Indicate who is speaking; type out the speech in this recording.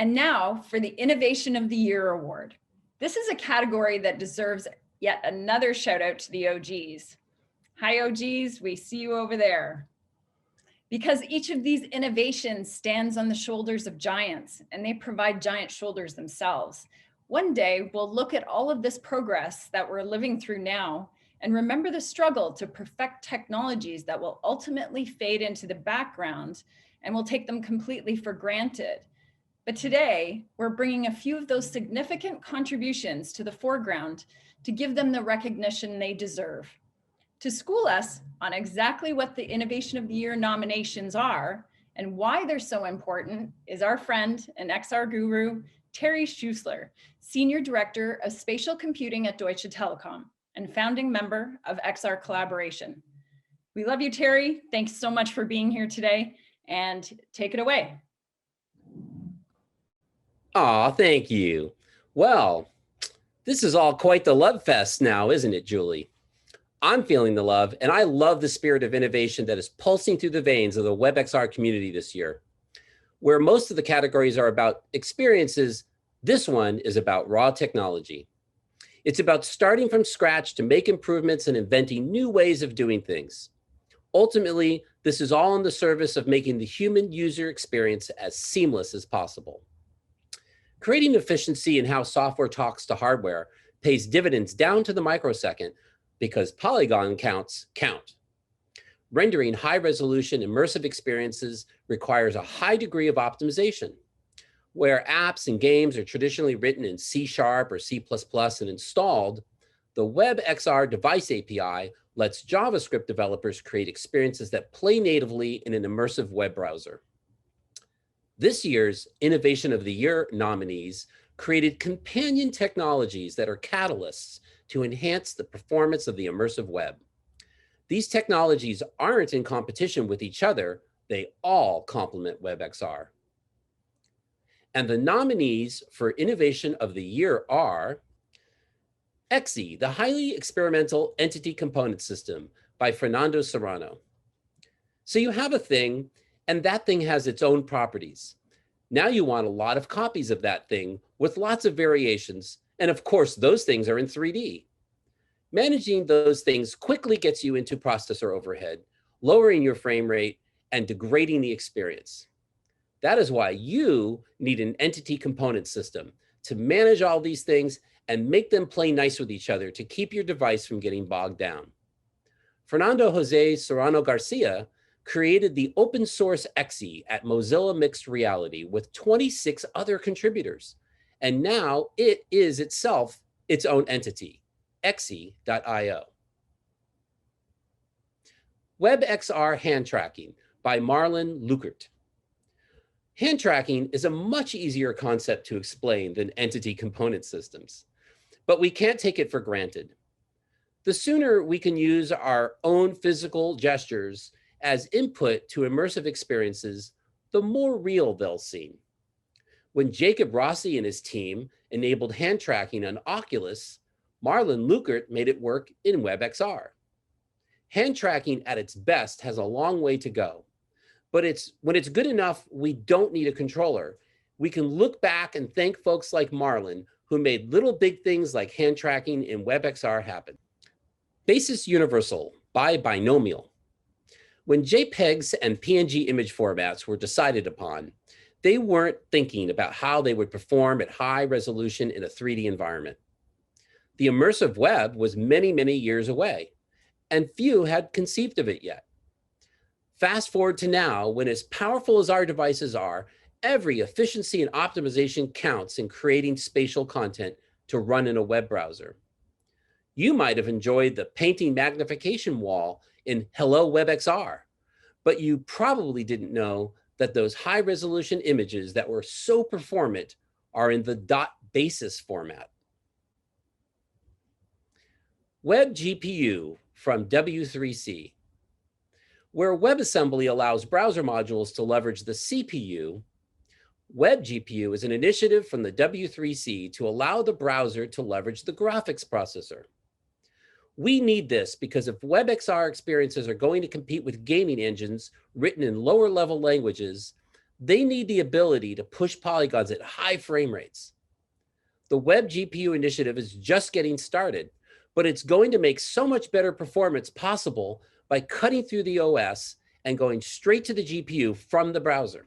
Speaker 1: And now for the Innovation of the Year Award. This is a category that deserves yet another shout out to the OGs. Hi OGs, we see you over there. Because each of these innovations stands on the shoulders of giants, and they provide giant shoulders themselves. One day, we'll look at all of this progress that we're living through now and remember the struggle to perfect technologies that will ultimately fade into the background and we'll take them completely for granted. But today, we're bringing a few of those significant contributions to the foreground to give them the recognition they deserve. To school us on exactly what the Innovation of the Year nominations are and why they're so important is our friend and XR guru, Terry Schussler, Senior Director of Spatial Computing at Deutsche Telekom and founding member of XR Collaboration. We love you, Terry. Thanks so much for being here today, and take it away.
Speaker 2: Aw, thank you. Well, this is all quite the love fest now, isn't it, Julie? I'm feeling the love, and I love the spirit of innovation that is pulsing through the veins of the WebXR community this year. Where most of the categories are about experiences, this one is about raw technology. It's about starting from scratch to make improvements and inventing new ways of doing things. Ultimately, this is all in the service of making the human user experience as seamless as possible. Creating efficiency in how software talks to hardware pays dividends down to the microsecond because polygon counts count. Rendering high-resolution immersive experiences requires a high degree of optimization. Where apps and games are traditionally written in C# or C++ and installed, the WebXR device API lets JavaScript developers create experiences that play natively in an immersive web browser. This year's Innovation of the Year nominees created companion technologies that are catalysts to enhance the performance of the immersive web. These technologies aren't in competition with each other, they all complement WebXR. And the nominees for Innovation of the Year are ECSY, the Highly Experimental Entity Component System by Fernando Serrano. So you have a thing, and that thing has its own properties. Now you want a lot of copies of that thing with lots of variations, and of course, those things are in 3D. Managing those things quickly gets you into processor overhead, lowering your frame rate, and degrading the experience. That is why you need an entity component system to manage all these things and make them play nice with each other to keep your device from getting bogged down. Fernando Jose Serrano Garcia created the open source ECSY at Mozilla Mixed Reality with 26 other contributors. And now it is itself its own entity, ECSY.io. WebXR HandTracking by Marlon Lückert. HandTracking is a much easier concept to explain than entity component systems, but we can't take it for granted. The sooner we can use our own physical gestures as input to immersive experiences, the more real they'll seem. When Jacob Rossi and his team enabled hand tracking on Oculus, Marlon Lückert made it work in WebXR. Hand tracking at its best has a long way to go, but when it's good enough, we don't need a controller. We can look back and thank folks like Marlon who made little big things like hand tracking in WebXR happen. Basis Universal by Binomial. When JPEGs and PNG image formats were decided upon, they weren't thinking about how they would perform at high resolution in a 3D environment. The immersive web was many, many years away, and few had conceived of it yet. Fast forward to now, when as powerful as our devices are, every efficiency and optimization counts in creating spatial content to run in a web browser. You might have enjoyed the painting magnification wall in Hello WebXR, but you probably didn't know that those high-resolution images that were so performant are in the .basis format. WebGPU from W3C. Where WebAssembly allows browser modules to leverage the CPU, WebGPU is an initiative from the W3C to allow the browser to leverage the graphics processor. We need this because if WebXR experiences are going to compete with gaming engines written in lower level languages, they need the ability to push polygons at high frame rates. The WebGPU initiative is just getting started, but it's going to make so much better performance possible by cutting through the OS and going straight to the GPU from the browser.